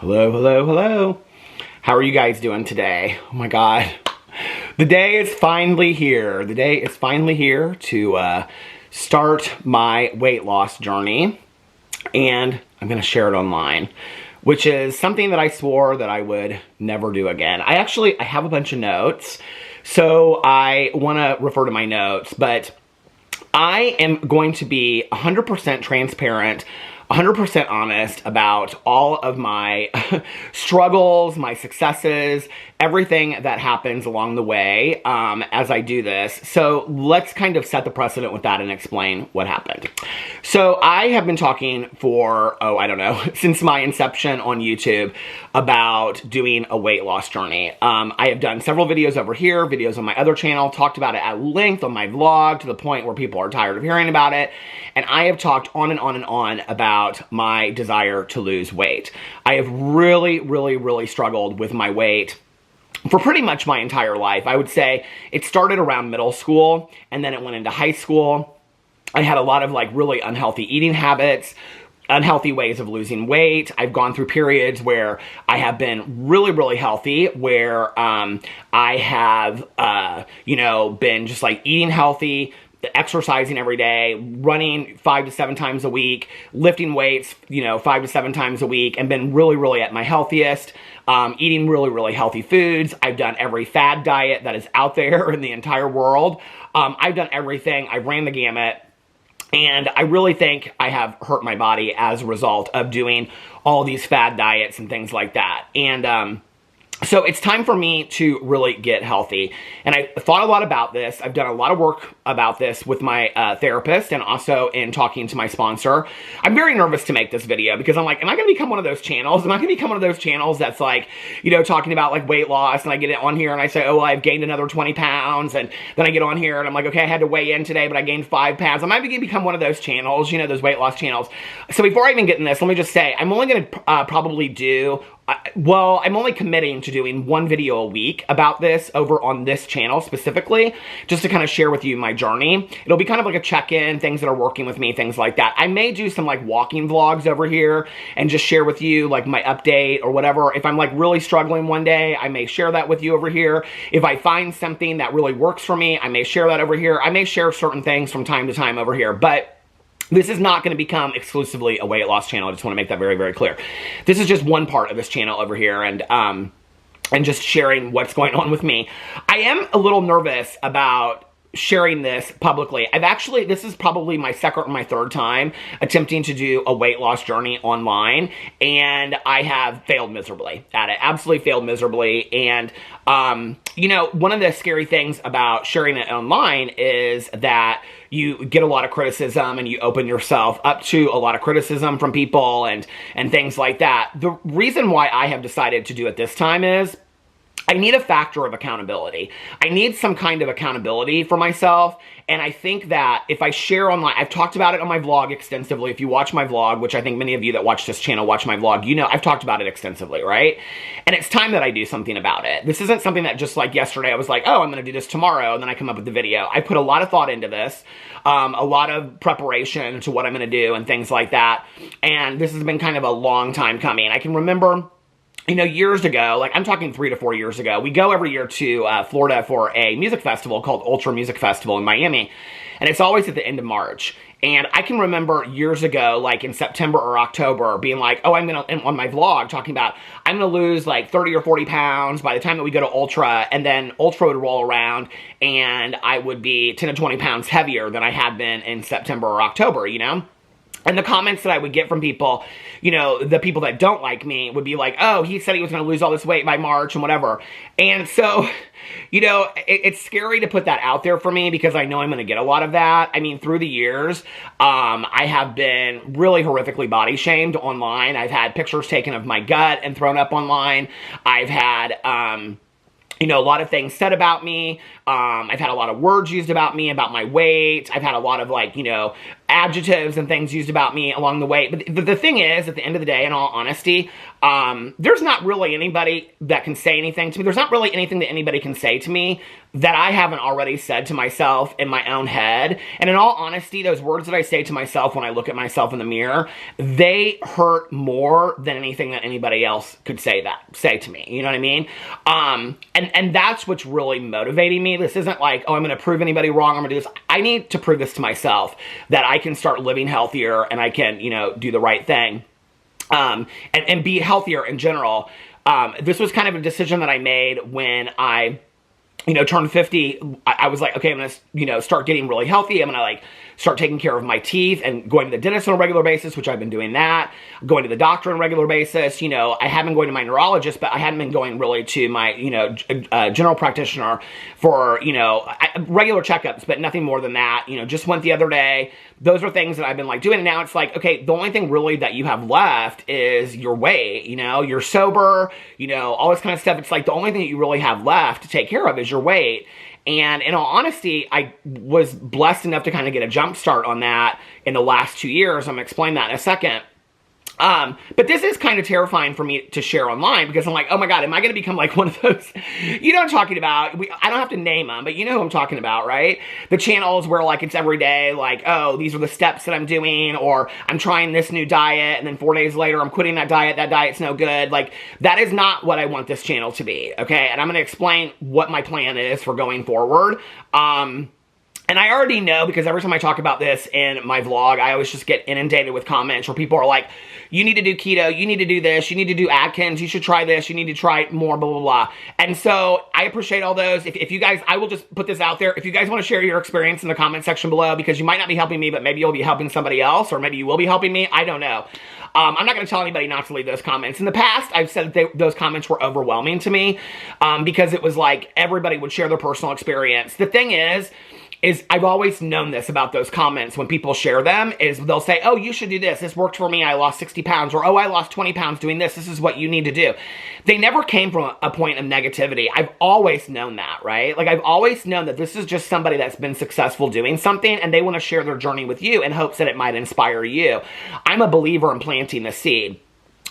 Hello, hello, hello. How are you guys doing today? Oh my God. The day is finally here. The day is finally here to start my weight loss journey. And I'm gonna share it online, which is something that I swore that I would never do again. I have a bunch of notes, so I wanna refer to my notes, but I am going to be 100% transparent, 100% honest about all of my struggles, my successes, everything that happens along the way as I do this. So let's kind of set the precedent with that and explain what happened. So I have been talking for, I don't know, since my inception on YouTube about doing a weight loss journey. I have done several videos over here, videos on my other channel, talked about it at length on my vlog to the point where people are tired of hearing about it. And I have talked on and on and on about my desire to lose weight. I have really struggled with my weight for pretty much my entire life. I would say it started around middle school and then it went into high school. I had a lot of like really unhealthy eating habits, unhealthy ways of losing weight. I've gone through periods where I have been really healthy, where I have, been just like eating healthy, exercising every day, running 5 to 7 times a week, lifting weights, 5 to 7 times a week, and been really at my healthiest, eating really healthy foods. I've done every fad diet that is out there in the entire world. I've done everything. I ran the gamut. And I really think I have hurt my body as a result of doing all these fad diets and things like that. And so it's time for me to really get healthy. And I thought a lot about this. I've done a lot of work about this with my therapist and also in talking to my sponsor. I'm very nervous to make this video because I'm like, am I going to become one of those channels? Am I going to become one of those channels that's like, talking about like weight loss, and I get it on here and I say, oh, well, I've gained another 20 pounds. And then I get on here and I'm like, okay, I had to weigh in today, but I gained 5 pounds. I might be going to become one of those channels, those weight loss channels. So before I even get in this, let me just say, I'm only going to probably do I'm only committing to doing 1 video a week about this over on this channel specifically, just to kind of share with you my journey. It'll be kind of like a check-in, things that are working with me, things like that. I may do some like walking vlogs over here and just share with you like my update or whatever. If I'm like really struggling one day, I may share that with you over here. If I find something that really works for me, I may share that over here. I may share certain things from time to time over here, but this is not going to become exclusively a weight loss channel. I just want to make that very clear. This is just one part of this channel over here, and just sharing what's going on with me. I am a little nervous about sharing this publicly. This is probably my second or my third time attempting to do a weight loss journey online, and I have failed miserably at it. Absolutely failed miserably. And one of the scary things about sharing it online is that you get a lot of criticism and you open yourself up to a lot of criticism from people and things like that. The reason why I have decided to do it this time is I need a factor of accountability. I need some kind of accountability for myself. And I think that if I share online, I've talked about it on my vlog extensively. If you watch my vlog, which I think many of you that watch this channel watch my vlog, I've talked about it extensively, right? And it's time that I do something about it. This isn't something that just like yesterday, I was like, oh, I'm going to do this tomorrow. And then I come up with the video. I put a lot of thought into this, a lot of preparation to what I'm going to do and things like that. And this has been kind of a long time coming. I can remember years ago, like I'm talking 3 to 4 years ago, we go every year to Florida for a music festival called Ultra Music Festival in Miami. And it's always at the end of March. And I can remember years ago, like in September or October, being like, oh, on my vlog, talking about, I'm going to lose like 30 or 40 pounds by the time that we go to Ultra. And then Ultra would roll around and I would be 10 to 20 pounds heavier than I had been in September or October, And the comments that I would get from people, the people that don't like me would be like, oh, he said he was going to lose all this weight by March and whatever. And so, it's scary to put that out there for me because I know I'm going to get a lot of that. I mean, through the years, I have been really horrifically body shamed online. I've had pictures taken of my gut and thrown up online. I've had, a lot of things said about me. I've had a lot of words used about me, about my weight. I've had a lot of adjectives and things used about me along the way. But the thing is, at the end of the day, in all honesty, there's not really anybody that can say anything to me. There's not really anything that anybody can say to me that I haven't already said to myself in my own head. And in all honesty, those words that I say to myself when I look at myself in the mirror, they hurt more than anything that anybody else could say to me. You know what I mean? And that's what's really motivating me. This isn't like, oh, I'm going to prove anybody wrong. I'm going to do this. I need to prove this to myself that I can start living healthier and I can, you know, do the right thing. And be healthier in general. This was kind of a decision that I made when I, you know, turned 50. I was like, okay, I'm going to, you know, start getting really healthy. I'm going to like start taking care of my teeth and going to the dentist on a regular basis, which I've been doing that. Going to the doctor on a regular basis. You know, I have been going to my neurologist, but I hadn't been going really to my, you know, general practitioner for, you know, regular checkups, but nothing more than that. You know, just went the other day. Those are things that I've been like doing. And now it's like, okay, the only thing really that you have left is your weight. You know, you're sober, you know, all this kind of stuff. It's like the only thing that you really have left to take care of is your weight. And in all honesty, I was blessed enough to kind of get a jump start on that in the last 2 years. I'm going to explain that in a second. But this is kind of terrifying for me to share online because I'm like, oh my God, am I going to become like one of those, you know what I'm talking about? I don't have to name them, but you know who I'm talking about, right? The channels where like it's every day, like, oh, these are the steps that I'm doing, or I'm trying this new diet, and then 4 days later, I'm quitting that diet's no good. Like, that is not what I want this channel to be, okay? And I'm going to explain what my plan is for going forward. And I already know, because every time I talk about this in my vlog, I always just get inundated with comments where people are like, you need to do keto, you need to do this, you need to do Atkins, you should try this, you need to try more, blah, blah, blah. And so I appreciate all those. If you guys, I will just put this out there. If you guys want to share your experience in the comment section below, because you might not be helping me, but maybe you'll be helping somebody else, or maybe you will be helping me, I don't know. I'm not going to tell anybody not to leave those comments. In the past, I've said that those comments were overwhelming to me because it was like everybody would share their personal experience. The thing is I've always known this about those comments when people share them, is they'll say, oh, you should do this. This worked for me. I lost 60 pounds. Or, oh, I lost 20 pounds doing this. This is what you need to do. They never came from a point of negativity. I've always known that, right? Like, I've always known that this is just somebody that's been successful doing something, and they want to share their journey with you in hopes that it might inspire you. I'm a believer in planting the seed.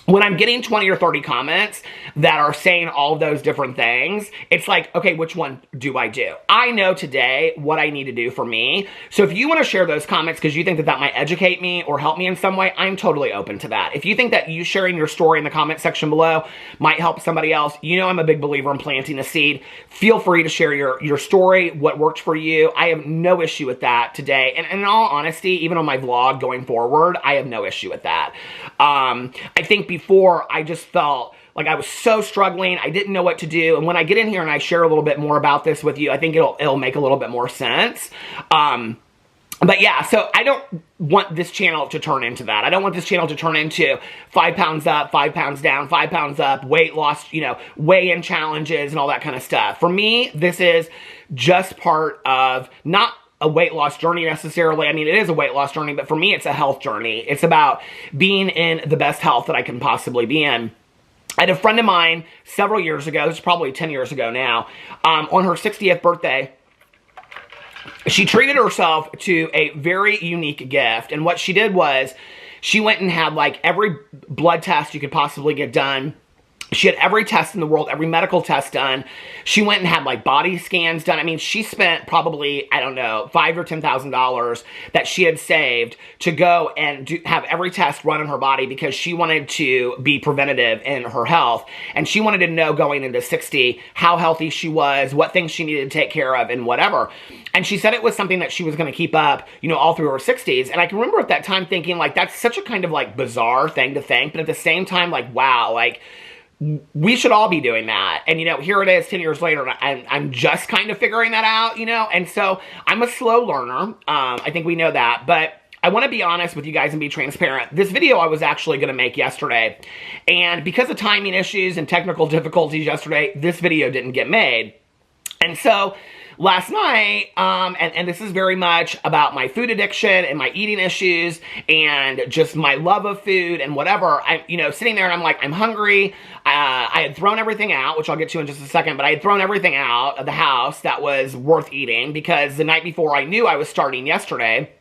When I'm getting 20 or 30 comments that are saying all of those different things, it's like, okay, which one do I do? I know today what I need to do for me. So if you want to share those comments because you think that that might educate me or help me in some way, I'm totally open to that. If you think that you sharing your story in the comment section below might help somebody else, you know I'm a big believer in planting a seed. Feel free to share your story, what worked for you. I have no issue with that today. And in all honesty, even on my vlog going forward, I have no issue with that. I think before, I just felt like I was so struggling. I didn't know what to do. And when I get in here and I share a little bit more about this with you, I think it'll make a little bit more sense. But yeah, so I don't want this channel to turn into that. I don't want this channel to turn into 5 pounds up, 5 pounds down, 5 pounds up, weight loss, you know, weigh-in challenges and all that kind of stuff. For me, this is just part of not a weight loss journey necessarily. I mean, it is a weight loss journey, but for me, it's a health journey. It's about being in the best health that I can possibly be in. I had a friend of mine several years ago, this is probably 10 years ago now, on her 60th birthday, she treated herself to a very unique gift. And what she did was she went and had like every blood test you could possibly get done. She had every test in the world, every medical test done. She went and had like body scans done. I mean, she spent probably, I don't know, $5,000 or $10,000 that she had saved to go and have every test run on her body because she wanted to be preventative in her health. And she wanted to know going into 60 how healthy she was, what things she needed to take care of, and whatever. And she said it was something that she was going to keep up, you know, all through her 60s. And I can remember at that time thinking, like, that's such a kind of like bizarre thing to think. But at the same time, like, wow, like, we should all be doing that. And, you know, here it is 10 years later, and I'm just kind of figuring that out, you know? And so I'm a slow learner. I think we know that. But I want to be honest with you guys and be transparent. This video I was actually going to make yesterday. And because of timing issues and technical difficulties yesterday, this video didn't get made. And so last night, and this is very much about my food addiction and my eating issues and just my love of food and whatever. You know, sitting there and I'm like, I'm hungry. I had thrown everything out, which I'll get to in just a second, but I had thrown everything out of the house that was worth eating because the night before I knew I was starting yesterday.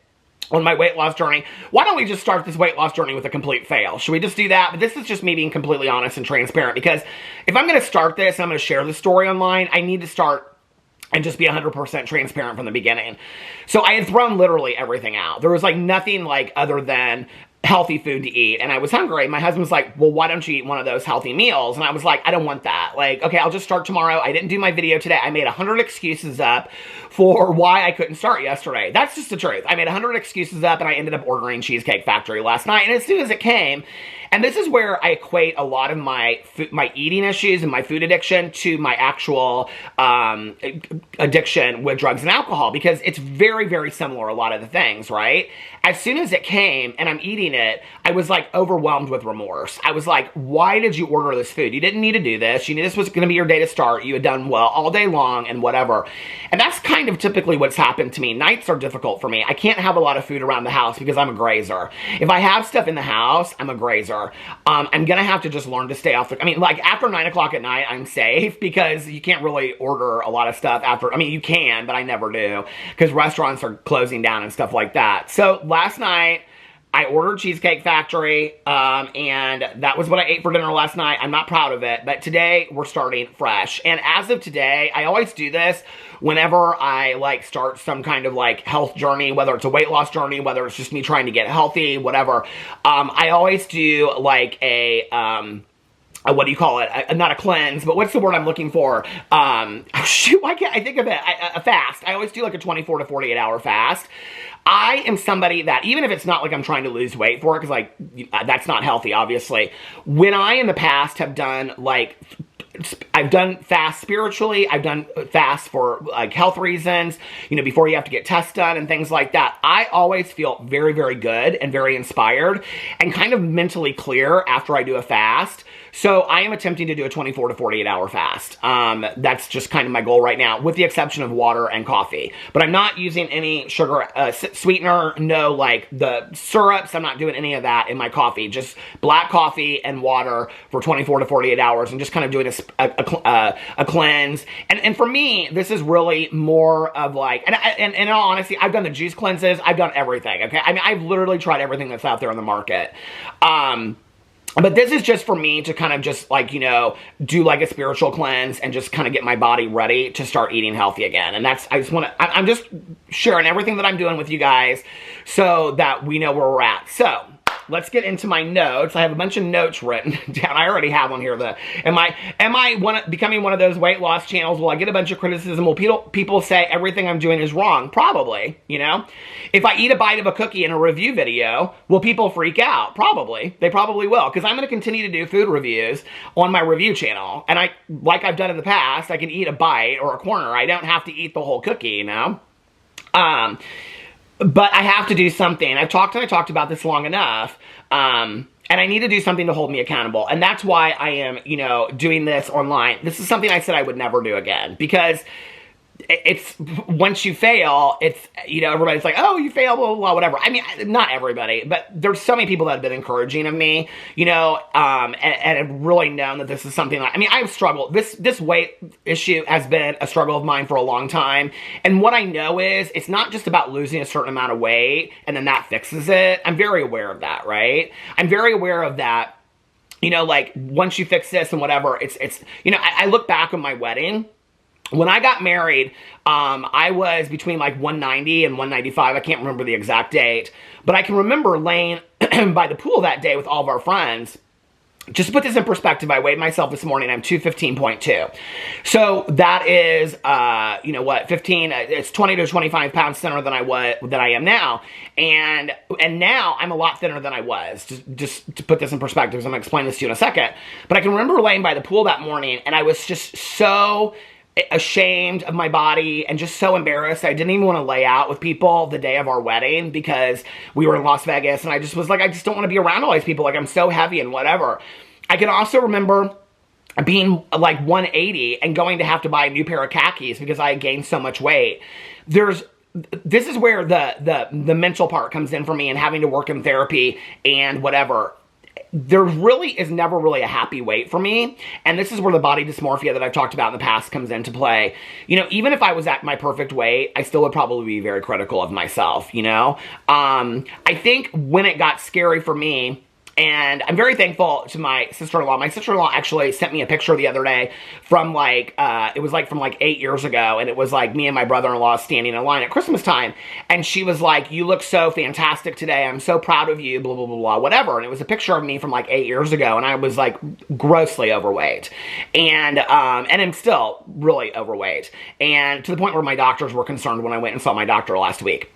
on my weight loss journey. Why don't we just start this weight loss journey with a complete fail? Should we just do that? But this is just me being completely honest and transparent, because if I'm going to start this and I'm going to share the story online, I need to start and just be 100% transparent from the beginning. So I had thrown literally everything out. There was like nothing like other than healthy food to eat, and I was hungry. My husband's like, well, why don't you eat one of those healthy meals? And I was like, I don't want that. Like, okay, I'll just start tomorrow. I didn't do my video today. I made 100 excuses up for why I couldn't start yesterday. That's just the truth. I made 100 excuses up, and I ended up ordering Cheesecake Factory last night. And as soon as it came, and this is where I equate a lot of my eating issues and my food addiction to my actual addiction with drugs and alcohol, because it's very, very similar, a lot of the things, right? As soon as it came and I'm eating it, I was like overwhelmed with remorse. I was like, why did you order this food? You didn't need to do this. You knew this was going to be your day to start. You had done well all day long and whatever. And that's kind of typically what's happened to me. Nights are difficult for me. I can't have a lot of food around the house because I'm a grazer. If I have stuff in the house, I'm a grazer. I'm going to have to just learn to stay off the... I mean, like after 9 o'clock at night, I'm safe because you can't really order a lot of stuff after... I mean, you can, but I never do because restaurants are closing down and stuff like that. So last night, I ordered Cheesecake Factory, and that was what I ate for dinner last night. I'm not proud of it, but today we're starting fresh. And as of today, I always do this whenever I like start some kind of like health journey, whether it's a weight loss journey, whether it's just me trying to get healthy, whatever. I always do like a what do you call it? Not a cleanse, but what's the word I'm looking for? Shoot, why can't I think of it? A fast. I always do like a 24 to 48 hour fast. I am somebody that, even if it's not like I'm trying to lose weight for it, because like, that's not healthy, obviously. When I, in the past, have done like... I've done fast spiritually, I've done fast for like health reasons, you know, before you have to get tests done and things like that. I always feel very, very good and very inspired and kind of mentally clear after I do a fast. So I am attempting to do a 24 to 48 hour fast. That's just kind of my goal right now, with the exception of water and coffee. But I'm not using any sugar sweetener, no like the syrups. I'm not doing any of that in my coffee. Just black coffee and water for 24 to 48 hours and just kind of doing a cleanse. And for me, this is really more of like, and in all honesty, I've done the juice cleanses. I've done everything, okay? I mean, I've literally tried everything that's out there on the market. But this is just for me to kind of just like, you know, do like a spiritual cleanse and just kind of get my body ready to start eating healthy again. And that's, I'm just sharing everything that I'm doing with you guys so that we know where we're at. So let's get into my notes. I have a bunch of notes written down. I already have one here. Am I becoming one of those weight loss channels? Will I get a bunch of criticism? Will people say everything I'm doing is wrong? Probably, you know? If I eat a bite of a cookie in a review video, will people freak out? Probably. They probably will, because I'm going to continue to do food reviews on my review channel. And like I've done in the past, I can eat a bite or a corner. I don't have to eat the whole cookie, you know? But I have to do something. I've talked about this long enough. And I need to do something to hold me accountable. And that's why I am, you know, doing this online. This is something I said I would never do again. Because it's, once you fail, it's, you know, everybody's like, oh, you failed, blah, blah, blah, whatever. I mean, not everybody, but there's so many people that have been encouraging of me, you know, and have really known that this is something like, I mean, I've struggled. This weight issue has been a struggle of mine for a long time. And what I know is, it's not just about losing a certain amount of weight and then that fixes it. I'm very aware of that, right? I'm very aware of that. You know, like, once you fix this and whatever, it's you know, I look back on my wedding. When I got married, I was between like 190 and 195. I can't remember the exact date. But I can remember laying by the pool that day with all of our friends. Just to put this in perspective, I weighed myself this morning. I'm 215.2. So that is, you know what, 15, it's 20 to 25 pounds thinner than I am now. And now I'm a lot thinner than I was. Just to put this in perspective, so I'm going to explain this to you in a second. But I can remember laying by the pool that morning, and I was just so ashamed of my body and just so embarrassed. I didn't even want to lay out with people the day of our wedding because we were in Las Vegas, and I just was like, I just don't want to be around all these people. Like, I'm so heavy and whatever. I can also remember being like 180 and going to have to buy a new pair of khakis because I had gained so much weight. This is where the mental part comes in for me, and having to work in therapy and whatever. there really is never really a happy weight for me. And this is where the body dysmorphia that I've talked about in the past comes into play. You know, even if I was at my perfect weight, I still would probably be very critical of myself, you know? I think when it got scary for me, and I'm very thankful to my sister-in-law. My sister-in-law actually sent me a picture the other day from like, it was like from like 8 years ago. And it was like me and my brother-in-law standing in line at Christmas time. And she was like, you look so fantastic today. I'm so proud of you, blah, blah, blah, blah, whatever. And it was a picture of me from like 8 years ago. And I was like grossly overweight. And I'm still really overweight. And to the point where my doctors were concerned when I went and saw my doctor last week.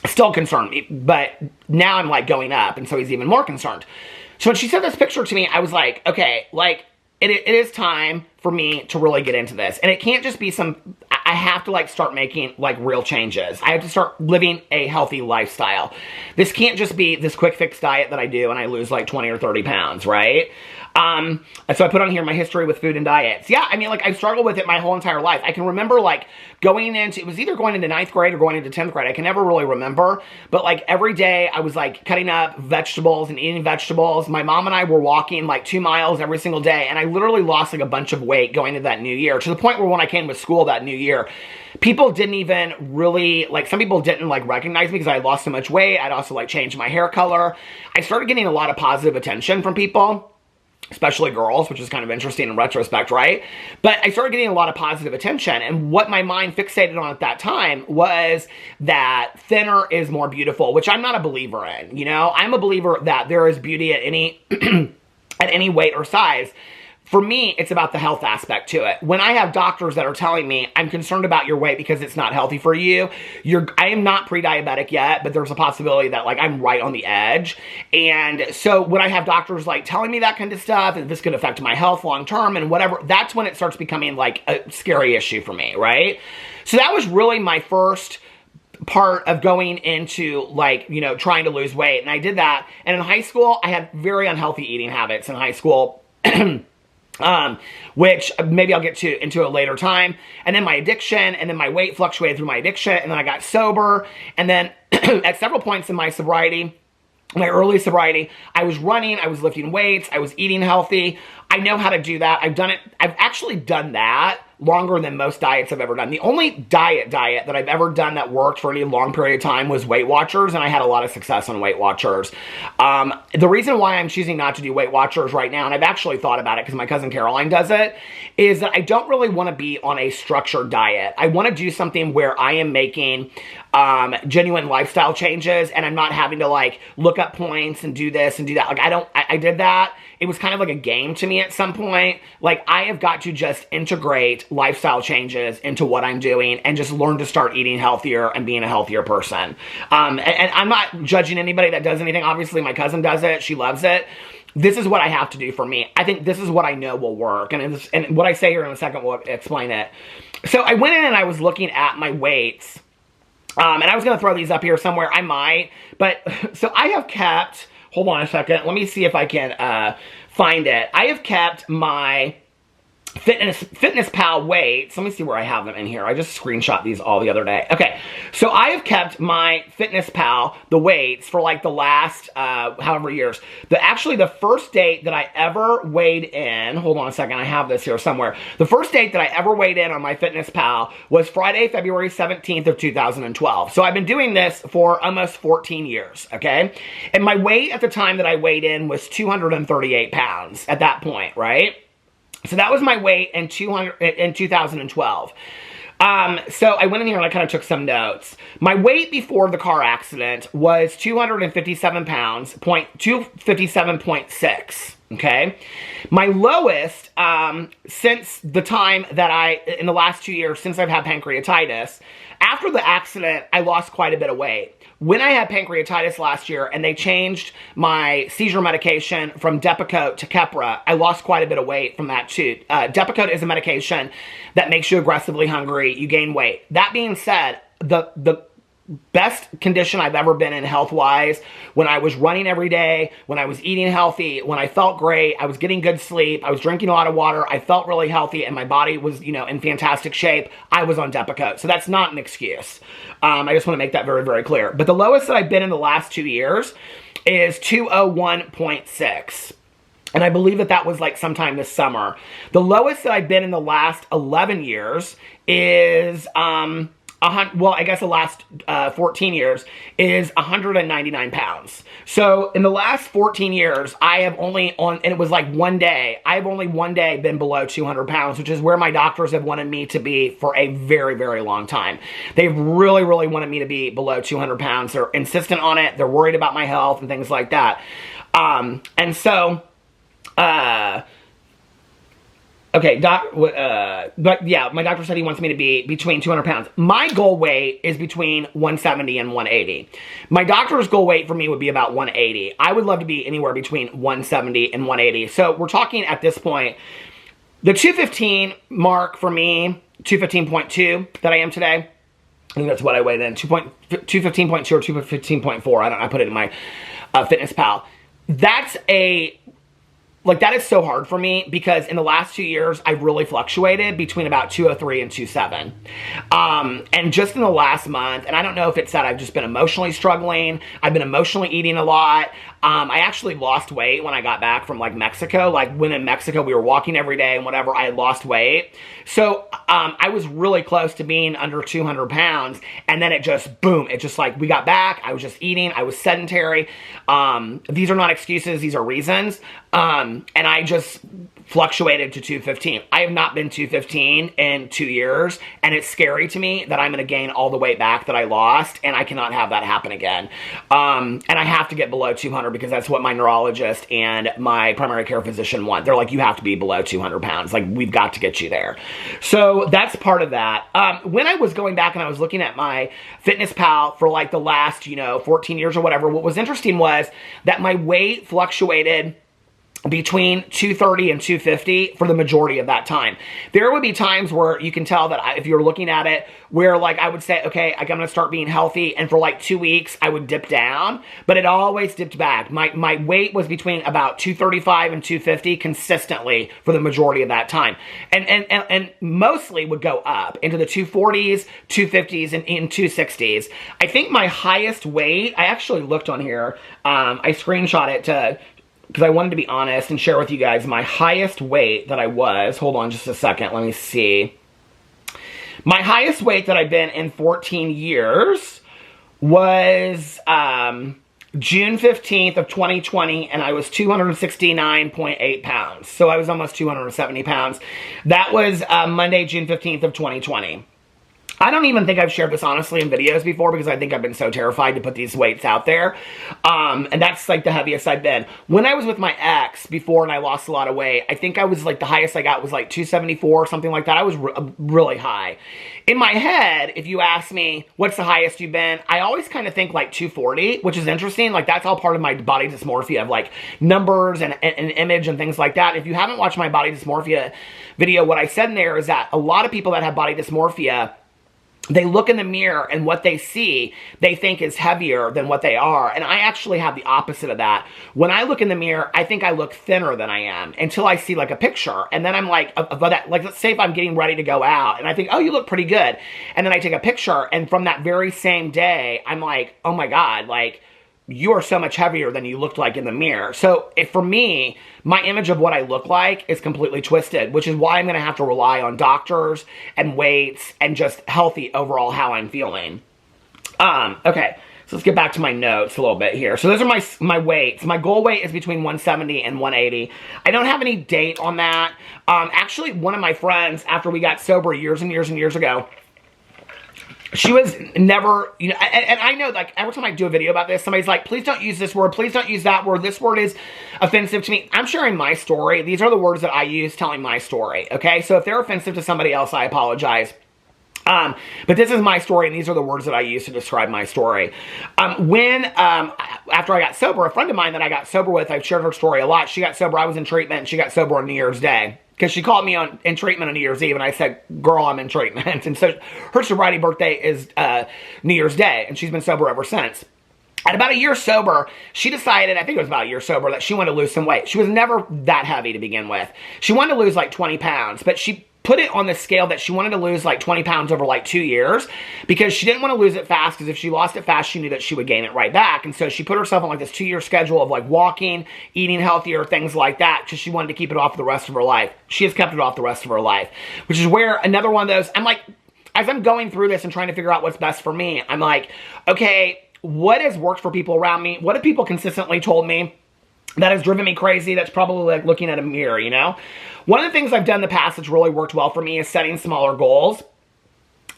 Still concerned me, but now I'm like going up, and so he's even more concerned. So when she sent this picture to me, I was like, okay, like it is time for me to really get into this. And it can't just be I have to like start making like real changes. I have to start living a healthy lifestyle. This can't just be this quick fix diet that I do and I lose like 20 or 30 pounds, right? So I put on here my history with food and diets. Yeah, I mean, like, I've struggled with it my whole entire life. I can remember, like, it was either going into 9th grade or going into 10th grade. I can never really remember. But, like, every day I was, like, cutting up vegetables and eating vegetables. My mom and I were walking, like, 2 miles every single day. And I literally lost, like, a bunch of weight going into that new year. To the point where when I came to school that new year, people didn't even really, like, some people didn't, like, recognize me because I had lost so much weight. I'd also, like, changed my hair color. I started getting a lot of positive attention from people. Especially girls, which is kind of interesting in retrospect, right? But I started getting a lot of positive attention, and what my mind fixated on at that time was that thinner is more beautiful, which I'm not a believer in, you know? I'm a believer that there is beauty at any at any weight or size. For me, it's about the health aspect to it. When I have doctors that are telling me, I'm concerned about your weight because it's not healthy for you, I am not pre-diabetic yet, but there's a possibility that, like, I'm right on the edge. And so when I have doctors, like, telling me that kind of stuff, and this could affect my health long term and whatever, that's when it starts becoming, like, a scary issue for me, right? So that was really my first part of going into, like, you know, trying to lose weight. And I did that. And in high school, I had very unhealthy eating habits in high school. Which maybe I'll get into a later time. And then my addiction, and then my weight fluctuated through my addiction, and then I got sober. And then at several points in my sobriety, my early sobriety, I was running, I was lifting weights, I was eating healthy. I know how to do that. I've done it. I've actually done that longer than most diets I've ever done. The only diet that I've ever done that worked for any long period of time was Weight Watchers, and I had a lot of success on Weight Watchers. The reason why I'm choosing not to do Weight Watchers right now, and I've actually thought about it because my cousin Caroline does it, is that I don't really want to be on a structured diet. I want to do something where I am making genuine lifestyle changes, and I'm not having to, like, look up points and do this and do that. Like, I did that. It was kind of like a game to me at some point. Like, I have got to just integrate lifestyle changes into what I'm doing and just learn to start eating healthier and being a healthier person. And I'm not judging anybody that does anything. Obviously, my cousin does it. She loves it. This is what I have to do for me. I think this is what I know will work. And what I say here in a second will explain it. So I went in and I was looking at my weights. And I was going to throw these up here somewhere. I might. But so I have kept... Hold on a second. Let me see if I can find it. I have kept my Fitness Pal weights. Let me see where I have them in here. I just screenshot these all the other day. Okay, so I have kept my Fitness Pal, the weights, for like the last however years. Actually, the first date that I ever weighed in, hold on a second, I have this here somewhere. The first date that I ever weighed in on my Fitness Pal was Friday, February 17th of 2012. So I've been doing this for almost 14 years, okay? And my weight at the time that I weighed in was 238 pounds at that point, right? So that was my weight in 2012. So I went in here and I kind of took some notes. My weight before the car accident was 257 pounds, 257.6, okay? My lowest, since the time that in the last 2 years, since I've had pancreatitis, after the accident, I lost quite a bit of weight. When I had pancreatitis last year and they changed my seizure medication from Depakote to Keppra, I lost quite a bit of weight from that too. Depakote is a medication that makes you aggressively hungry, you gain weight. That being said, the best condition I've ever been in health-wise, when I was running every day, when I was eating healthy, when I felt great, I was getting good sleep, I was drinking a lot of water, I felt really healthy, and my body was, you know, in fantastic shape, I was on Depakote. So that's not an excuse. I just want to make that very, very clear. But the lowest that I've been in the last 2 years is 201.6. And I believe that that was like sometime this summer. The lowest that I've been in the last 11 years is, well, I guess the last 14 years is 199 pounds. So in the last 14 years, I have only and it was like one day, I've only one day been below 200 pounds, which is where my doctors have wanted me to be for a very, very long time. They've really, really wanted me to be below 200 pounds. They're insistent on it. They're worried about my health and things like that. And so, okay, but yeah, my doctor said he wants me to be between 200 pounds. My goal weight is between 170 and 180. My doctor's goal weight for me would be about 180. I would love to be anywhere between 170 and 180. So we're talking at this point, the 215 mark for me, 215.2 that I am today. I think that's what I weighed in, 215.2 or 215.4. I put it in my Fitness Pal. That's that is so hard for me because in the last 2 years, I've really fluctuated between about 203 and 207. And just in the last month, and I don't know if it's that I've just been emotionally struggling. I've been emotionally eating a lot. I actually lost weight when I got back from like Mexico. Like when in Mexico, we were walking every day and whatever, I had lost weight. So I was really close to being under 200 pounds. And then it just, boom, it just like, we got back. I was just eating. I was sedentary. These are not excuses. These are reasons. And I just fluctuated to 215. I have not been 215 in 2 years, and it's scary to me that I'm going to gain all the weight back that I lost, and I cannot have that happen again. And I have to get below 200 because that's what my neurologist and my primary care physician want. They're like, you have to be below 200 pounds. Like, we've got to get you there. So that's part of that. When I was going back and I was looking at my Fitness Pal for like the last, 14 years or whatever, what was interesting was that my weight fluctuated between 230 and 250 for the majority of that time. There would be times where you can tell that if you're looking at it, where like I would say, okay, I'm going to start being healthy, and for like 2 weeks I would dip down, but it always dipped back. My weight was between about 235 and 250 consistently for the majority of that time, and mostly would go up into the 240s, 250s, and in 260s. I think my highest weight, I actually looked on here, I screenshot it because I wanted to be honest and share with you guys my highest weight that I was. Hold on just a second. Let me see. My highest weight that I've been in 14 years was June 15th of 2020, and I was 269.8 pounds. So I was almost 270 pounds. That was Monday, June 15th of 2020. I don't even think I've shared this honestly in videos before because I think I've been so terrified to put these weights out there. And that's like the heaviest I've been. When I was with my ex before and I lost a lot of weight, I think I was like the highest I got was like 274 or something like that. I was really high. In my head, if you ask me, what's the highest you've been? I always kind of think like 240, which is interesting. Like that's all part of my body dysmorphia of like numbers and image and things like that. If you haven't watched my body dysmorphia video, what I said in there is that a lot of people that have body dysmorphia, they look in the mirror and what they see, they think is heavier than what they are. And I actually have the opposite of that. When I look in the mirror, I think I look thinner than I am until I see like a picture. And then I'm like, like let's say if I'm getting ready to go out and I think, oh, you look pretty good. And then I take a picture and from that very same day, I'm like, oh my God, like you are so much heavier than you looked like in the mirror. So for me, my image of what I look like is completely twisted, which is why I'm going to have to rely on doctors and weights and just healthy overall how I'm feeling. Okay, so let's get back to my notes a little bit here. So those are my weights. My goal weight is between 170 and 180. I don't have any date on that. Actually, one of my friends, after we got sober years and years and years ago, she was never, and I know, like, every time I do a video about this, somebody's like, please don't use this word, please don't use that word, this word is offensive to me. I'm sharing my story. These are the words that I use telling my story, okay? So if they're offensive to somebody else, I apologize. But this is my story, and these are the words that I use to describe my story. After I got sober, a friend of mine that I got sober with, I've shared her story a lot. She got sober, I was in treatment, and she got sober on New Year's Day. Because she called me in treatment on New Year's Eve, and I said, girl, I'm in treatment. And so her sobriety birthday is New Year's Day, and she's been sober ever since. At about a year sober, she decided, I think it was about a year sober, that she wanted to lose some weight. She was never that heavy to begin with. She wanted to lose like 20 pounds, but she put it on the scale that she wanted to lose like 20 pounds over like 2 years because she didn't want to lose it fast, because if she lost it fast, she knew that she would gain it right back. And so she put herself on like this 2-year schedule of like walking, eating healthier, things like that, because she wanted to keep it off for the rest of her life. She has kept it off the rest of her life, which is where another one of those, I'm like, as I'm going through this and trying to figure out what's best for me, I'm like, okay, what has worked for people around me? What have people consistently told me that has driven me crazy? That's probably like looking at a mirror, you know? One of the things I've done in the past that's really worked well for me is setting smaller goals.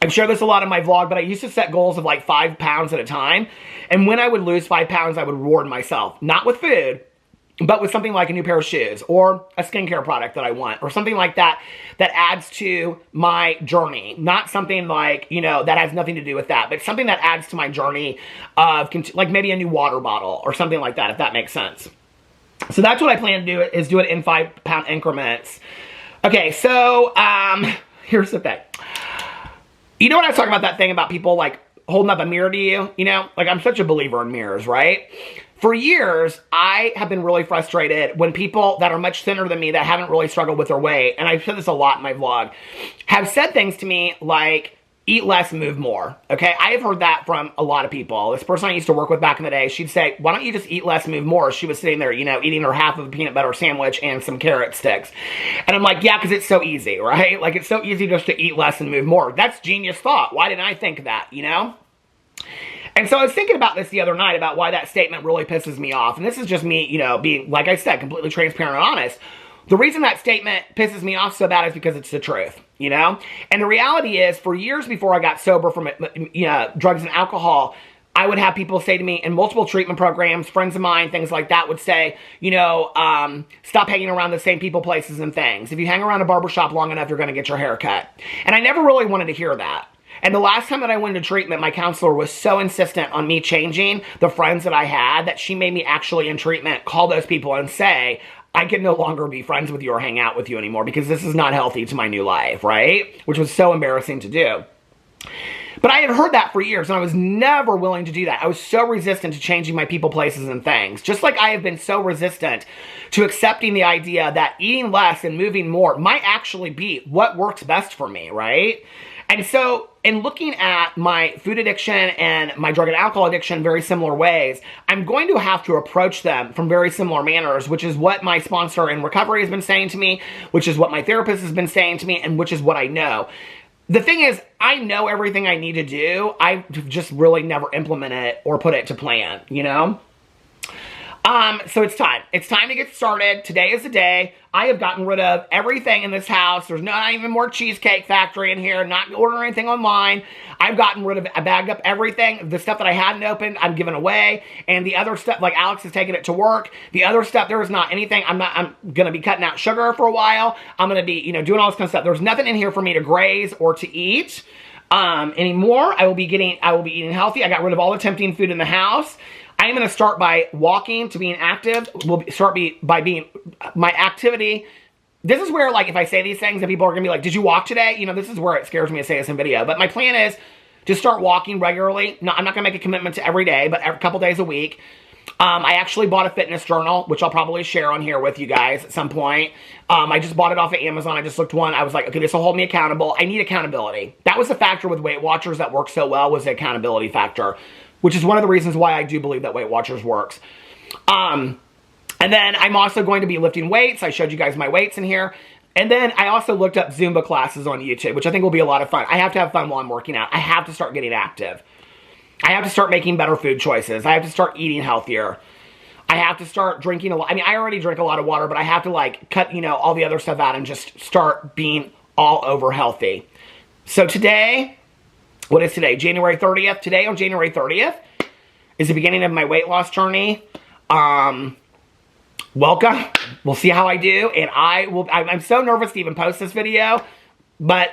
I've shared this a lot in my vlog, but I used to set goals of like 5 pounds at a time. And when I would lose 5 pounds, I would reward myself. Not with food, but with something like a new pair of shoes or a skincare product that I want or something like that that adds to my journey. Not something like, you know, that has nothing to do with that, but something that adds to my journey of like maybe a new water bottle or something like that, if that makes sense. So that's what I plan to do, is do it in 5 pound increments. Okay, so here's the thing. You know when I was talking about that thing about people like holding up a mirror to you? You know, like I'm such a believer in mirrors, right? For years, I have been really frustrated when people that are much thinner than me that haven't really struggled with their weight, and I've said this a lot in my vlog, have said things to me like, eat less, move more, okay? I have heard that from a lot of people. This person I used to work with back in the day, she'd say, why don't you just eat less, move more? She was sitting there, you know, eating her half of a peanut butter sandwich and some carrot sticks. And I'm like, yeah, because it's so easy, right? Like, it's so easy just to eat less and move more. That's genius thought. Why didn't I think of that, you know? And so I was thinking about this the other night about why that statement really pisses me off. And this is just me, you know, being, like I said, completely transparent and honest. The reason that statement pisses me off so bad is because it's the truth, you know? And the reality is, for years before I got sober from, you know, drugs and alcohol, I would have people say to me in multiple treatment programs, friends of mine, things like that, would say, you know, stop hanging around the same people, places, and things. If you hang around a barbershop long enough, you're going to get your hair cut. And I never really wanted to hear that. And the last time that I went to treatment, my counselor was so insistent on me changing the friends that I had that she made me actually in treatment call those people and say, I can no longer be friends with you or hang out with you anymore because this is not healthy to my new life, right? Which was so embarrassing to do. But I had heard that for years, and I was never willing to do that. I was so resistant to changing my people, places, and things. Just like I have been so resistant to accepting the idea that eating less and moving more might actually be what works best for me, right? And so, in looking at my food addiction and my drug and alcohol addiction in very similar ways, I'm going to have to approach them from very similar manners, which is what my sponsor in recovery has been saying to me, which is what my therapist has been saying to me, and which is what I know. The thing is, I know everything I need to do. I've just really never implemented it or put it to plan, you know? So it's time. It's time to get started. Today is the day. I have gotten rid of everything in this house. There's not even more Cheesecake Factory in here. Not ordering anything online. I've gotten rid of, I bagged up everything. The stuff that I hadn't opened, I'm giving away. And the other stuff, like Alex is taking it to work. The other stuff, there is not anything. I'm going to be cutting out sugar for a while. I'm going to be, you know, doing all this kind of stuff. There's nothing in here for me to graze or to eat anymore. I will be eating healthy. I got rid of all the tempting food in the house. I am going to start by walking to being active. By being my activity. This is where, like, if I say these things, and people are going to be like, did you walk today? You know, this is where it scares me to say this in video. But my plan is to start walking regularly. No, I'm not going to make a commitment to every day, but a couple days a week. I actually bought a fitness journal, which I'll probably share on here with you guys at some point. I just bought it off of Amazon. I just looked one. I was like, okay, this will hold me accountable. I need accountability. That was the factor with Weight Watchers that worked so well, was the accountability factor, which is one of the reasons why I do believe that Weight Watchers works. And then I'm also going to be lifting weights. I showed you guys my weights in here. And then I also looked up Zumba classes on YouTube, which I think will be a lot of fun. I have to have fun while I'm working out. I have to start getting active. I have to start making better food choices. I have to start eating healthier. I have to start drinking a lot. I mean, I already drink a lot of water, but I have to, like, cut, you know, all the other stuff out and just start being all over healthy. So today, what is today? January 30th. Today on January 30th is the beginning of my weight loss journey. Welcome. We'll see how I do. And I'm so nervous to even post this video, but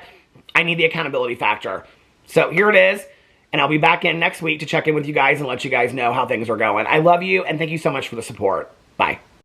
I need the accountability factor. So here it is. And I'll be back in next week to check in with you guys and let you guys know how things are going. I love you, and thank you so much for the support. Bye.